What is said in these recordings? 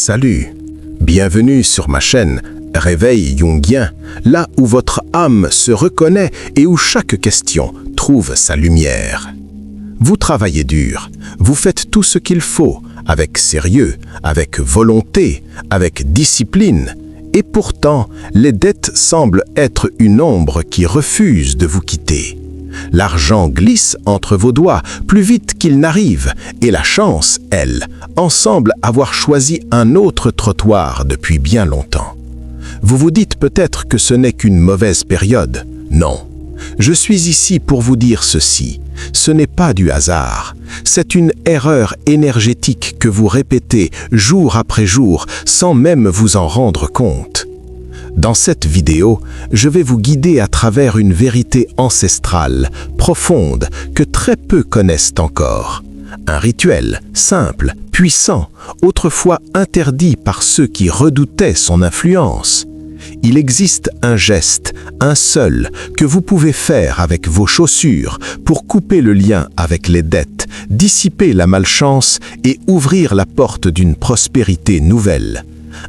Salut, bienvenue sur ma chaîne Réveil Jungien, là où votre âme se reconnaît et où chaque question trouve sa lumière. Vous travaillez dur, vous faites tout ce qu'il faut, avec sérieux, avec volonté, avec discipline, et pourtant, les dettes semblent être une ombre qui refuse de vous quitter. L'argent glisse entre vos doigts plus vite qu'il n'arrive, et la chance, elle, en semble avoir choisi un autre trottoir depuis bien longtemps. Vous vous dites peut-être que ce n'est qu'une mauvaise période. Non. Je suis ici pour vous dire ceci. Ce n'est pas du hasard. C'est une erreur énergétique que vous répétez jour après jour sans même vous en rendre compte. Dans cette vidéo, je vais vous guider à travers une vérité ancestrale, profonde, que très peu connaissent encore. Un rituel simple, puissant, autrefois interdit par ceux qui redoutaient son influence. Il existe un geste, un seul, que vous pouvez faire avec vos chaussures pour couper le lien avec les dettes, dissiper la malchance et ouvrir la porte d'une prospérité nouvelle.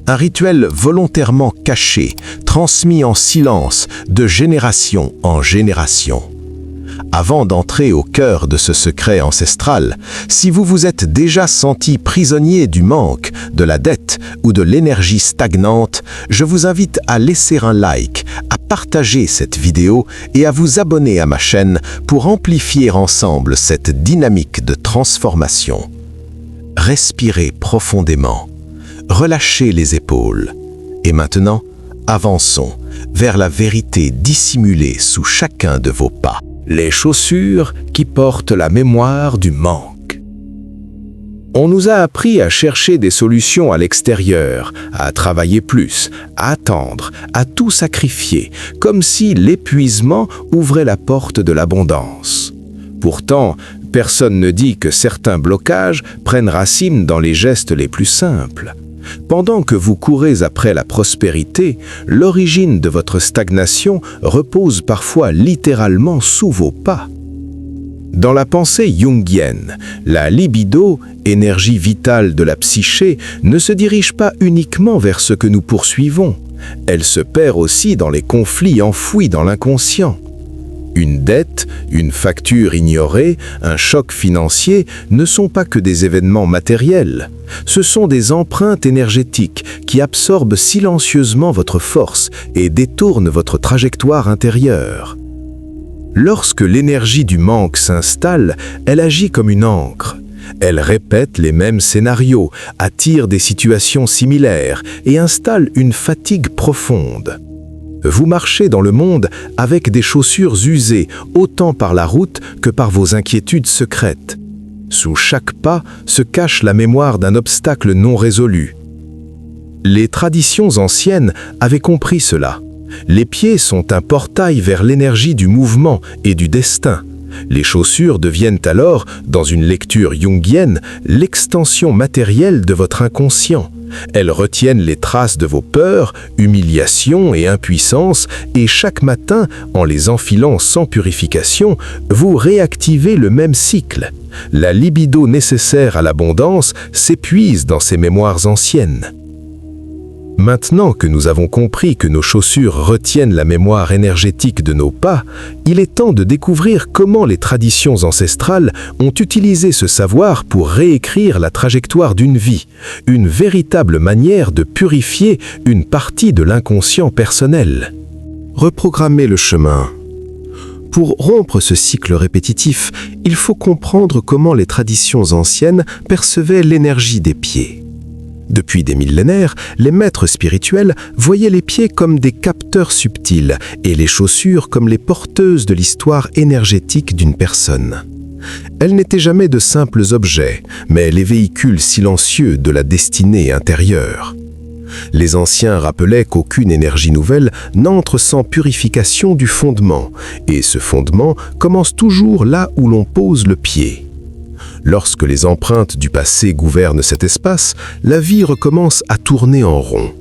Un rituel volontairement caché, transmis en silence de génération en génération. Avant d'entrer au cœur de ce secret ancestral, si vous vous êtes déjà senti prisonnier du manque, de la dette ou de l'énergie stagnante, je vous invite à laisser un like, à partager cette vidéo et à vous abonner à ma chaîne pour amplifier ensemble cette dynamique de transformation. Respirez profondément. Relâchez les épaules. Et maintenant, avançons vers la vérité dissimulée sous chacun de vos pas. Les chaussures qui portent la mémoire du manque. On nous a appris à chercher des solutions à l'extérieur, à travailler plus, à attendre, à tout sacrifier, comme si l'épuisement ouvrait la porte de l'abondance. Pourtant, personne ne dit que certains blocages prennent racine dans les gestes les plus simples. Pendant que vous courez après la prospérité, l'origine de votre stagnation repose parfois littéralement sous vos pas. Dans la pensée jungienne, la libido, énergie vitale de la psyché, ne se dirige pas uniquement vers ce que nous poursuivons. Elle se perd aussi dans les conflits enfouis dans l'inconscient. Une dette, une facture ignorée, un choc financier ne sont pas que des événements matériels. Ce sont des empreintes énergétiques qui absorbent silencieusement votre force et détournent votre trajectoire intérieure. Lorsque l'énergie du manque s'installe, elle agit comme une encre. Elle répète les mêmes scénarios, attire des situations similaires et installe une fatigue profonde. Vous marchez dans le monde avec des chaussures usées, autant par la route que par vos inquiétudes secrètes. Sous chaque pas se cache la mémoire d'un obstacle non résolu. Les traditions anciennes avaient compris cela. Les pieds sont un portail vers l'énergie du mouvement et du destin. Les chaussures deviennent alors, dans une lecture jungienne, l'extension matérielle de votre inconscient. Elles retiennent les traces de vos peurs, humiliations et impuissances, et chaque matin, en les enfilant sans purification, vous réactivez le même cycle. La libido nécessaire à l'abondance s'épuise dans ces mémoires anciennes. Maintenant que nous avons compris que nos chaussures retiennent la mémoire énergétique de nos pas, il est temps de découvrir comment les traditions ancestrales ont utilisé ce savoir pour réécrire la trajectoire d'une vie, une véritable manière de purifier une partie de l'inconscient personnel. Reprogrammer le chemin. Pour rompre ce cycle répétitif, il faut comprendre comment les traditions anciennes percevaient l'énergie des pieds. Depuis des millénaires, les maîtres spirituels voyaient les pieds comme des capteurs subtils et les chaussures comme les porteuses de l'histoire énergétique d'une personne. Elles n'étaient jamais de simples objets, mais les véhicules silencieux de la destinée intérieure. Les anciens rappelaient qu'aucune énergie nouvelle n'entre sans purification du fondement, et ce fondement commence toujours là où l'on pose le pied. Lorsque les empreintes du passé gouvernent cet espace, la vie recommence à tourner en rond.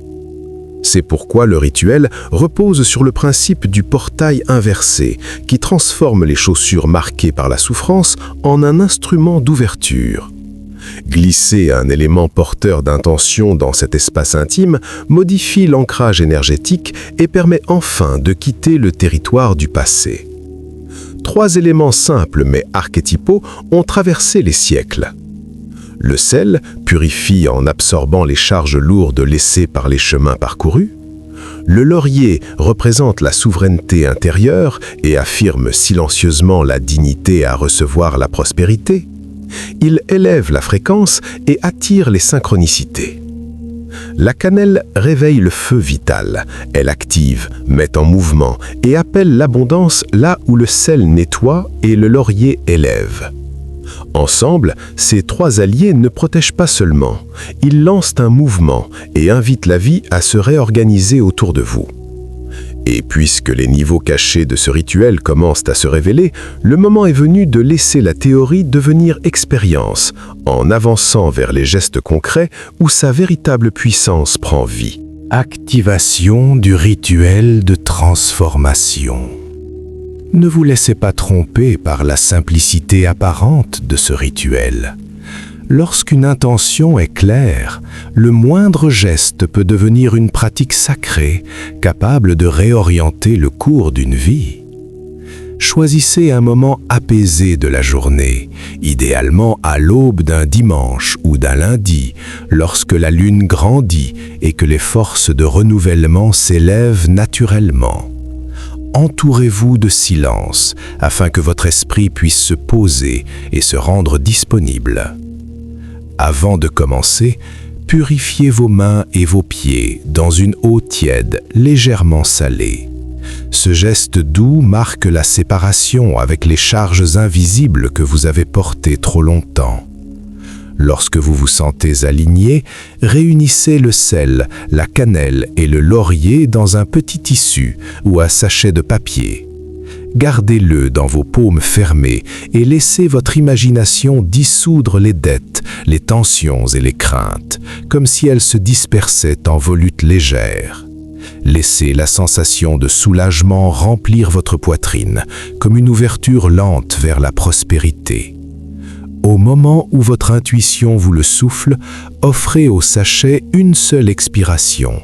C'est pourquoi le rituel repose sur le principe du portail inversé, qui transforme les chaussures marquées par la souffrance en un instrument d'ouverture. Glisser un élément porteur d'intention dans cet espace intime modifie l'ancrage énergétique et permet enfin de quitter le territoire du passé. 3 éléments simples mais archétypaux ont traversé les siècles. Le sel purifie en absorbant les charges lourdes laissées par les chemins parcourus. Le laurier représente la souveraineté intérieure et affirme silencieusement la dignité à recevoir la prospérité. Il élève la fréquence et attire les synchronicités. La cannelle réveille le feu vital, elle active, met en mouvement et appelle l'abondance là où le sel nettoie et le laurier élève. Ensemble, ces 3 alliés ne protègent pas seulement, ils lancent un mouvement et invitent la vie à se réorganiser autour de vous. Et puisque les niveaux cachés de ce rituel commencent à se révéler, le moment est venu de laisser la théorie devenir expérience, en avançant vers les gestes concrets où sa véritable puissance prend vie. Activation du rituel de transformation. Ne vous laissez pas tromper par la simplicité apparente de ce rituel. Lorsqu'une intention est claire, le moindre geste peut devenir une pratique sacrée, capable de réorienter le cours d'une vie. Choisissez un moment apaisé de la journée, idéalement à l'aube d'un dimanche ou d'un lundi, lorsque la lune grandit et que les forces de renouvellement s'élèvent naturellement. Entourez-vous de silence afin que votre esprit puisse se poser et se rendre disponible. Avant de commencer, purifiez vos mains et vos pieds dans une eau tiède légèrement salée. Ce geste doux marque la séparation avec les charges invisibles que vous avez portées trop longtemps. Lorsque vous vous sentez aligné, réunissez le sel, la cannelle et le laurier dans un petit tissu ou un sachet de papier. Gardez-le dans vos paumes fermées et laissez votre imagination dissoudre les dettes, les tensions et les craintes, comme si elles se dispersaient en volutes légères. Laissez la sensation de soulagement remplir votre poitrine, comme une ouverture lente vers la prospérité. Au moment où votre intuition vous le souffle, offrez au sachet une seule expiration.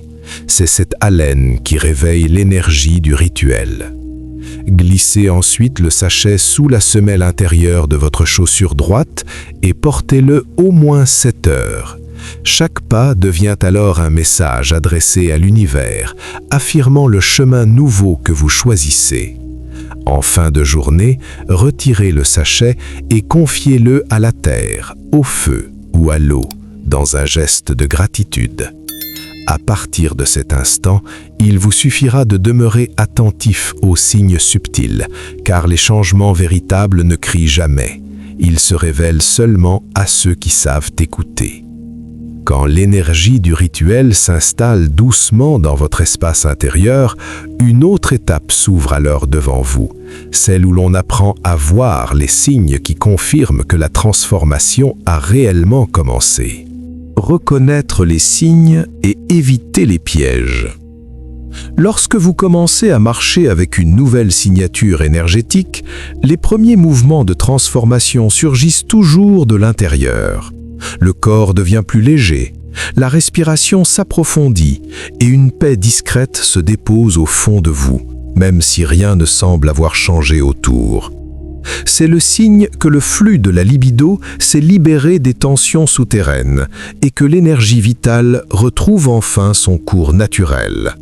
C'est cette haleine qui réveille l'énergie du rituel. Glissez ensuite le sachet sous la semelle intérieure de votre chaussure droite et portez-le au moins 7 heures. Chaque pas devient alors un message adressé à l'univers, affirmant le chemin nouveau que vous choisissez. En fin de journée, retirez le sachet et confiez-le à la terre, au feu ou à l'eau, dans un geste de gratitude. À partir de cet instant, il vous suffira de demeurer attentif aux signes subtils, car les changements véritables ne crient jamais. Ils se révèlent seulement à ceux qui savent écouter. Quand l'énergie du rituel s'installe doucement dans votre espace intérieur, une autre étape s'ouvre alors devant vous, celle où l'on apprend à voir les signes qui confirment que la transformation a réellement commencé. Reconnaître les signes et éviter les pièges. Lorsque vous commencez à marcher avec une nouvelle signature énergétique, les premiers mouvements de transformation surgissent toujours de l'intérieur. Le corps devient plus léger, la respiration s'approfondit et une paix discrète se dépose au fond de vous, même si rien ne semble avoir changé autour. C'est le signe que le flux de la libido s'est libéré des tensions souterraines et que l'énergie vitale retrouve enfin son cours naturel.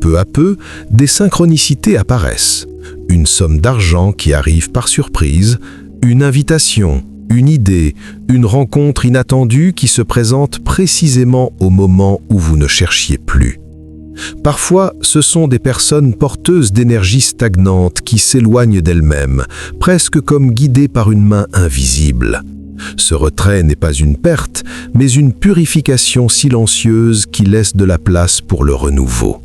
Peu à peu, des synchronicités apparaissent. Une somme d'argent qui arrive par surprise, une invitation, une idée, une rencontre inattendue qui se présente précisément au moment où vous ne cherchiez plus. Parfois, ce sont des personnes porteuses d'énergie stagnante qui s'éloignent d'elles-mêmes, presque comme guidées par une main invisible. Ce retrait n'est pas une perte, mais une purification silencieuse qui laisse de la place pour le renouveau.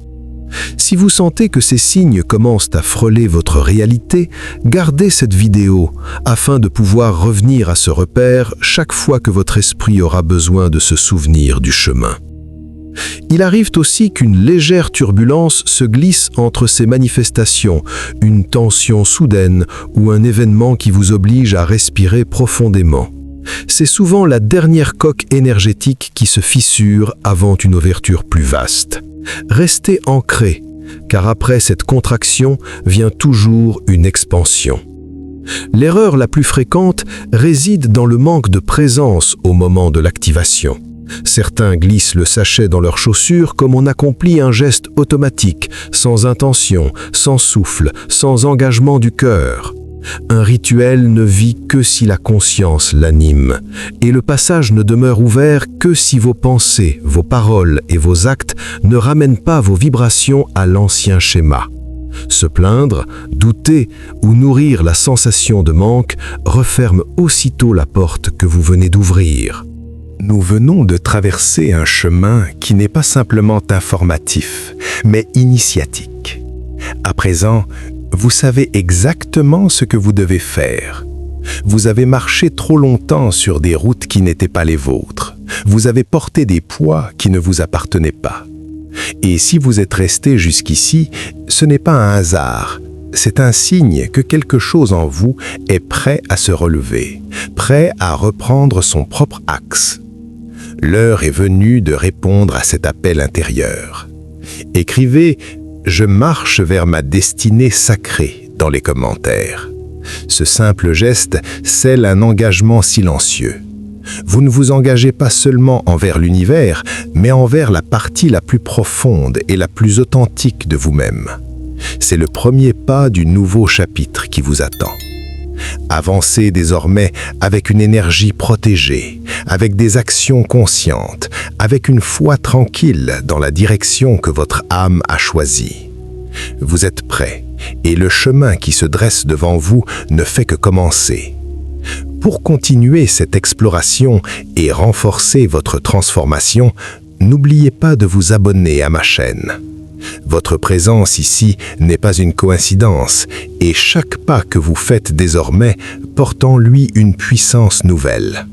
Si vous sentez que ces signes commencent à frôler votre réalité, gardez cette vidéo afin de pouvoir revenir à ce repère chaque fois que votre esprit aura besoin de se souvenir du chemin. Il arrive aussi qu'une légère turbulence se glisse entre ces manifestations, une tension soudaine ou un événement qui vous oblige à respirer profondément. C'est souvent la dernière coque énergétique qui se fissure avant une ouverture plus vaste. Restez ancré, car après cette contraction vient toujours une expansion. L'erreur la plus fréquente réside dans le manque de présence au moment de l'activation. Certains glissent le sachet dans leurs chaussures comme on accomplit un geste automatique, sans intention, sans souffle, sans engagement du cœur. Un rituel ne vit que si la conscience l'anime, et le passage ne demeure ouvert que si vos pensées, vos paroles et vos actes ne ramènent pas vos vibrations à l'ancien schéma. Se plaindre, douter ou nourrir la sensation de manque referme aussitôt la porte que vous venez d'ouvrir. Nous venons de traverser un chemin qui n'est pas simplement informatif, mais initiatique. À présent, vous savez exactement ce que vous devez faire. Vous avez marché trop longtemps sur des routes qui n'étaient pas les vôtres. Vous avez porté des poids qui ne vous appartenaient pas. Et si vous êtes resté jusqu'ici, ce n'est pas un hasard. C'est un signe que quelque chose en vous est prêt à se relever, prêt à reprendre son propre axe. L'heure est venue de répondre à cet appel intérieur. Écrivez « Je marche vers ma destinée sacrée » dans les commentaires. Ce simple geste scelle un engagement silencieux. Vous ne vous engagez pas seulement envers l'univers, mais envers la partie la plus profonde et la plus authentique de vous-même. C'est le premier pas du nouveau chapitre qui vous attend. Avancez désormais avec une énergie protégée, avec des actions conscientes, avec une foi tranquille dans la direction que votre âme a choisie. Vous êtes prêt, et le chemin qui se dresse devant vous ne fait que commencer. Pour continuer cette exploration et renforcer votre transformation, n'oubliez pas de vous abonner à ma chaîne. Votre présence ici n'est pas une coïncidence, et chaque pas que vous faites désormais porte en lui une puissance nouvelle.